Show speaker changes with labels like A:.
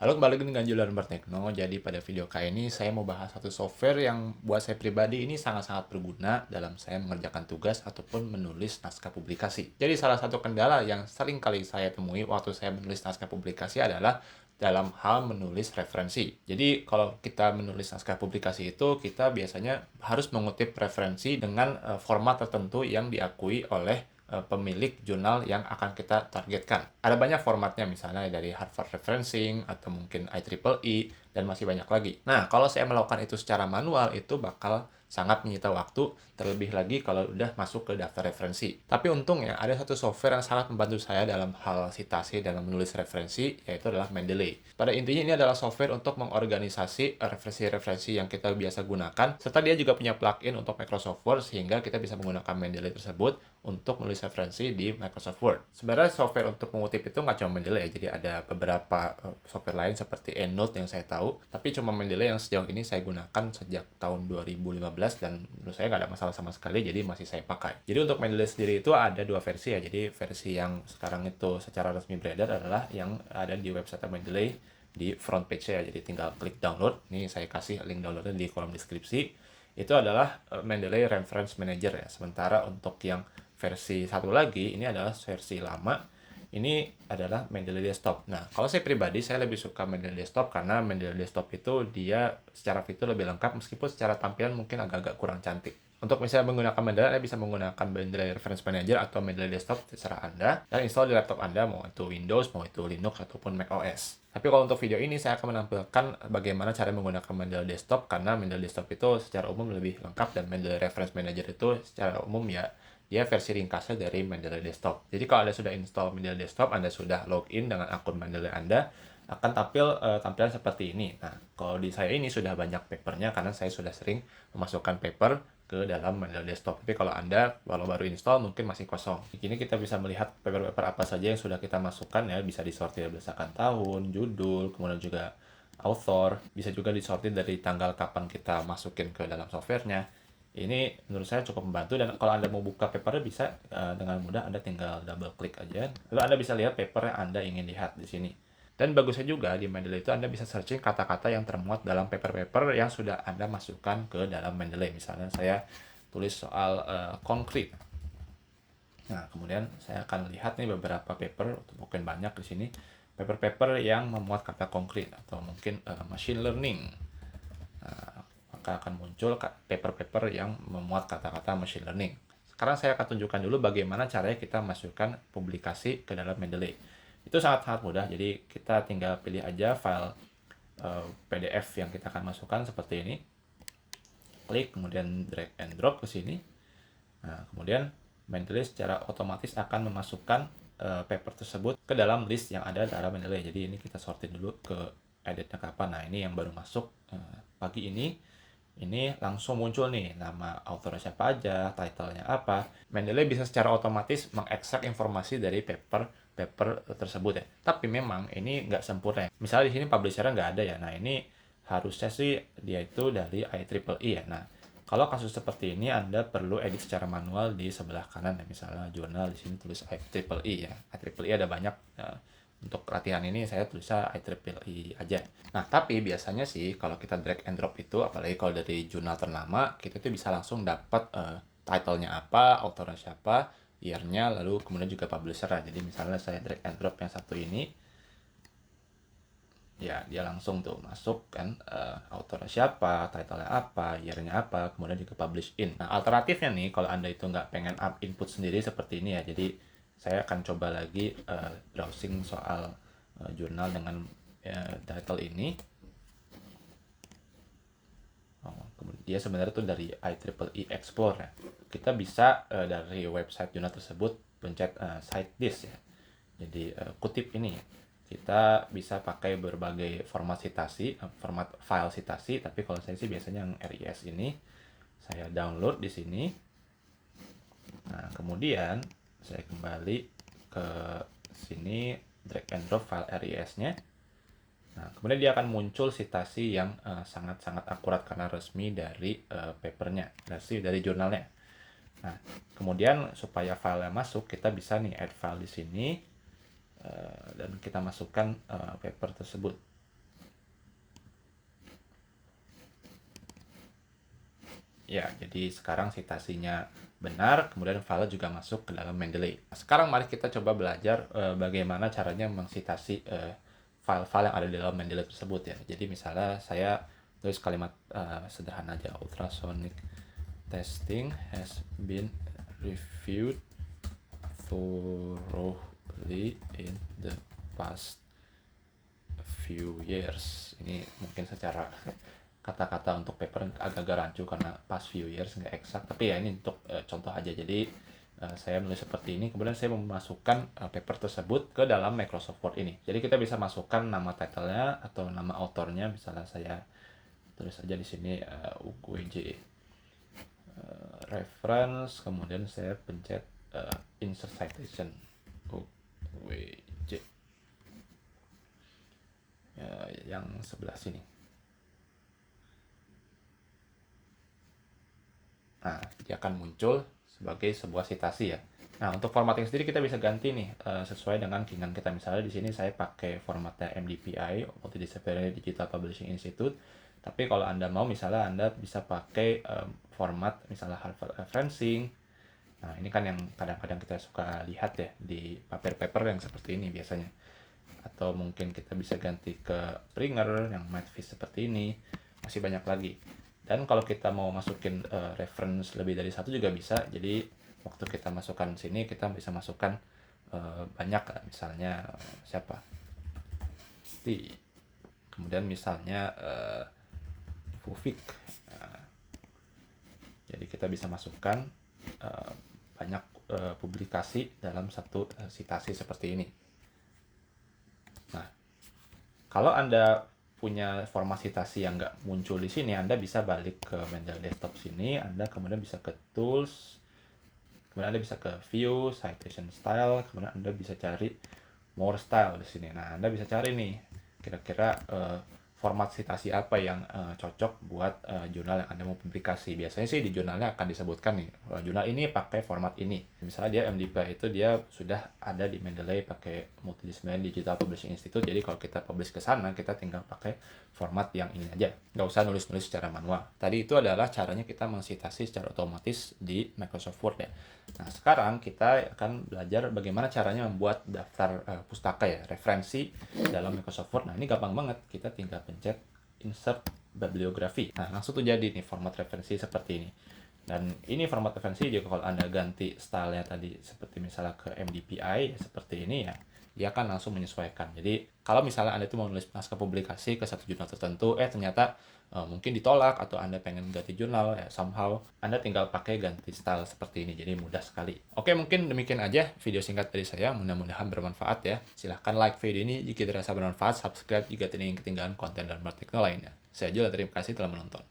A: Halo, kembali lagi dengan Julian Bertekno. Jadi pada video kali ini saya mau bahas satu software yang buat saya pribadi ini sangat-sangat berguna dalam saya mengerjakan tugas ataupun menulis naskah publikasi. Jadi salah satu kendala yang sering kali saya temui waktu saya menulis naskah publikasi adalah dalam hal menulis referensi. Jadi kalau kita menulis naskah publikasi itu kita biasanya harus mengutip referensi dengan format tertentu yang diakui oleh pemilik jurnal yang akan kita targetkan. Ada banyak formatnya, misalnya dari Harvard Referencing atau mungkin IEEE dan masih banyak lagi. Nah, kalau saya melakukan itu secara manual itu bakal sangat menyita waktu, terlebih lagi kalau udah masuk ke daftar referensi. Tapi untungnya ada satu software yang sangat membantu saya dalam hal citasi dalam menulis referensi, yaitu adalah Mendeley. Pada intinya ini adalah software untuk mengorganisasi referensi-referensi yang kita biasa gunakan, serta dia juga punya plugin untuk Microsoft Word sehingga kita bisa menggunakan Mendeley tersebut untuk menulis referensi di Microsoft Word. Sebenarnya software untuk mengutip itu nggak cuma Mendeley ya, jadi ada beberapa software lain seperti EndNote yang saya tahu, tapi cuma Mendeley yang sejauh ini saya gunakan sejak tahun 2015 dan menurut saya nggak ada masalah sama sekali, jadi masih saya pakai. Jadi untuk Mendeley sendiri itu ada dua versi ya, jadi versi yang sekarang itu secara resmi beredar adalah yang ada di website Mendeley di front page ya, jadi tinggal klik download. Ini saya kasih link downloadnya di kolom deskripsi. Itu adalah Mendeley Reference Manager ya. Sementara untuk yang versi satu lagi ini adalah versi lama, ini adalah Mendeley Desktop. Nah, kalau saya pribadi saya lebih suka Mendeley Desktop karena Mendeley Desktop itu dia secara fitur lebih lengkap meskipun secara tampilan mungkin agak-agak kurang cantik. Untuk misalnya menggunakan Mendeley, Anda bisa menggunakan Mendeley Reference Manager atau Mendeley Desktop terserah Anda dan install di laptop Anda, mau itu Windows, mau itu Linux ataupun Mac OS. Tapi kalau untuk video ini saya akan menampilkan bagaimana cara menggunakan Mendeley Desktop karena Mendeley Desktop itu secara umum lebih lengkap dan Mendeley Reference Manager itu secara umum ya dia versi ringkasnya dari Mendeley Desktop. Jadi kalau Anda sudah install Mendeley Desktop, Anda sudah login dengan akun Mendeley Anda, akan tampil tampilan seperti ini. Nah, kalau di saya ini sudah banyak papernya karena saya sudah sering memasukkan paper ke dalam Mendeley Desktop. Tapi kalau Anda kalau baru install mungkin masih kosong. Di sini kita bisa melihat paper-paper apa saja yang sudah kita masukkan ya, bisa disortir berdasarkan tahun, judul, kemudian juga author, bisa juga disortir dari tanggal kapan kita masukin ke dalam softwarenya. Ini menurut saya cukup membantu dan kalau Anda mau buka papernya bisa dengan mudah, Anda tinggal double klik aja. Lalu Anda bisa lihat paper yang Anda ingin lihat di sini. Dan bagusnya juga di Mendeley itu Anda bisa searching kata-kata yang termuat dalam paper-paper yang sudah Anda masukkan ke dalam Mendeley. Misalnya saya tulis soal konkret. Nah, kemudian saya akan lihat nih beberapa paper, mungkin banyak di sini, paper-paper yang memuat kata konkret atau mungkin machine learning. Nah, maka akan muncul paper-paper yang memuat kata-kata machine learning. Sekarang saya akan tunjukkan dulu bagaimana caranya kita masukkan publikasi ke dalam Mendeley. Itu sangat-sangat mudah, jadi kita tinggal pilih aja file PDF yang kita akan masukkan seperti ini. Klik, kemudian drag and drop ke sini. Nah, kemudian Mendeley secara otomatis akan memasukkan paper tersebut ke dalam list yang ada dalam Mendeley. Jadi ini kita sortir dulu ke editnya kapan. Nah, ini yang baru masuk pagi ini. Ini langsung muncul nih nama authornya siapa aja, titlenya apa. Mendeley bisa secara otomatis mengekstrak informasi dari paper tersebut ya. Tapi memang ini nggak sempurna ya. Misalnya di sini publishernya nggak ada ya. Nah, ini harusnya sih dia itu dari IEEE ya. Nah, kalau kasus seperti ini Anda perlu edit secara manual di sebelah kanan ya. Misalnya jurnal di sini tulis IEEE ya. IEEE ada banyak. Untuk latihan ini saya tulisnya IEEE aja. Nah, tapi biasanya sih kalau kita drag and drop itu, apalagi kalau dari jurnal ternama, kita tuh bisa langsung dapat title-nya apa, authornya siapa, year-nya, lalu kemudian juga publisher. Jadi misalnya saya drag and drop yang satu ini, ya dia langsung tuh masuk kan, authornya siapa, title-nya apa, year-nya apa, kemudian juga publish in. Nah, alternatifnya nih kalau Anda itu nggak pengen up input sendiri seperti ini ya, jadi saya akan coba lagi browsing soal jurnal dengan title ini. Kemudian dia sebenarnya tuh dari IEEE Explore ya. Kita bisa dari website jurnal tersebut pencet cite this ya. Jadi kutip ini ya. Kita bisa pakai berbagai format citasi, format file citasi, tapi kalau saya sih biasanya yang RIS ini saya download di sini. Nah, kemudian saya kembali ke sini, drag and drop file RIS-nya. Nah, kemudian dia akan muncul citasi yang sangat-sangat akurat karena resmi dari papernya, resmi dari jurnalnya. Nah, kemudian supaya filenya masuk, kita bisa nih add file di sini dan kita masukkan paper tersebut. Ya, jadi sekarang citasinya benar, kemudian file juga masuk ke dalam Mendeley. Nah, sekarang mari kita coba belajar bagaimana caranya mengsitasi file-file yang ada di dalam Mendeley tersebut ya. Jadi misalnya saya tulis kalimat sederhana aja, ultrasonic testing has been reviewed thoroughly in the past few years. Ini mungkin secara kata-kata untuk paper agak-agak rancu karena past few years nggak eksak, tapi ya ini untuk contoh aja. Jadi saya menulis seperti ini, kemudian saya memasukkan paper tersebut ke dalam Microsoft Word ini. Jadi kita bisa masukkan nama title-nya atau nama autornya, misalnya saya tulis aja di sini UWJ reference, kemudian saya pencet insert citation UWJ yang sebelah sini. Nah, dia akan muncul sebagai sebuah citasi ya. Nah, untuk formatting sendiri kita bisa ganti nih sesuai dengan keinginan kita. Misalnya di sini saya pakai formatnya MDPI, Multidisciplinary Digital Publishing Institute. Tapi kalau Anda mau, misalnya Anda bisa pakai format misalnya Harvard Referencing. Nah, ini kan yang kadang-kadang kita suka lihat ya di paper-paper yang seperti ini biasanya. Atau mungkin kita bisa ganti ke Springer yang Mathfish seperti ini. Masih banyak lagi. Dan kalau kita mau masukin reference lebih dari satu juga bisa. Jadi waktu kita masukkan sini, kita bisa masukkan banyak, misalnya siapa? Kemudian misalnya Fufik. Jadi kita bisa masukkan banyak publikasi dalam satu citasi seperti ini. Nah, kalau Anda punya format citasi yang nggak muncul di sini, Anda bisa balik ke Mendeley Desktop sini, Anda kemudian bisa ke Tools, kemudian Anda bisa ke View, Citation Style, kemudian Anda bisa cari More Style di sini. Nah, Anda bisa cari nih, kira-kira format citasi apa yang cocok buat jurnal yang Anda mau publikasi. Biasanya sih di jurnalnya akan disebutkan nih, jurnal ini pakai format ini. Misalnya dia MDPI itu dia sudah ada di Mendeley pakai Multidisciplinary Digital Publishing Institute. Jadi kalau kita publish ke sana, kita tinggal pakai format yang ini aja. Nggak usah nulis-nulis secara manual. Tadi itu adalah caranya kita mengsitasi secara otomatis di Microsoft Word ya. Nah, sekarang kita akan belajar bagaimana caranya membuat daftar pustaka ya, referensi dalam Microsoft Word. Nah, ini gampang banget. Kita tinggal pencet insert bibliografi. Nah, langsung tuh jadi nih format referensi seperti ini. Dan ini format referensi juga kalau Anda ganti stylenya tadi seperti misalnya ke MDPI seperti ini ya, dia akan langsung menyesuaikan. Jadi kalau misalnya Anda itu mau nulis naskah publikasi ke satu jurnal tertentu, ternyata mungkin ditolak atau Anda pengen ganti jurnal ya, somehow Anda tinggal pakai ganti style seperti ini. Jadi mudah sekali. Oke, mungkin demikian aja video singkat dari saya. Mudah-mudahan bermanfaat ya. Silahkan like video ini jika dirasa bermanfaat, subscribe jika tidak ingin ketinggalan konten dan artikel lainnya. Saya Jul, terima kasih telah menonton.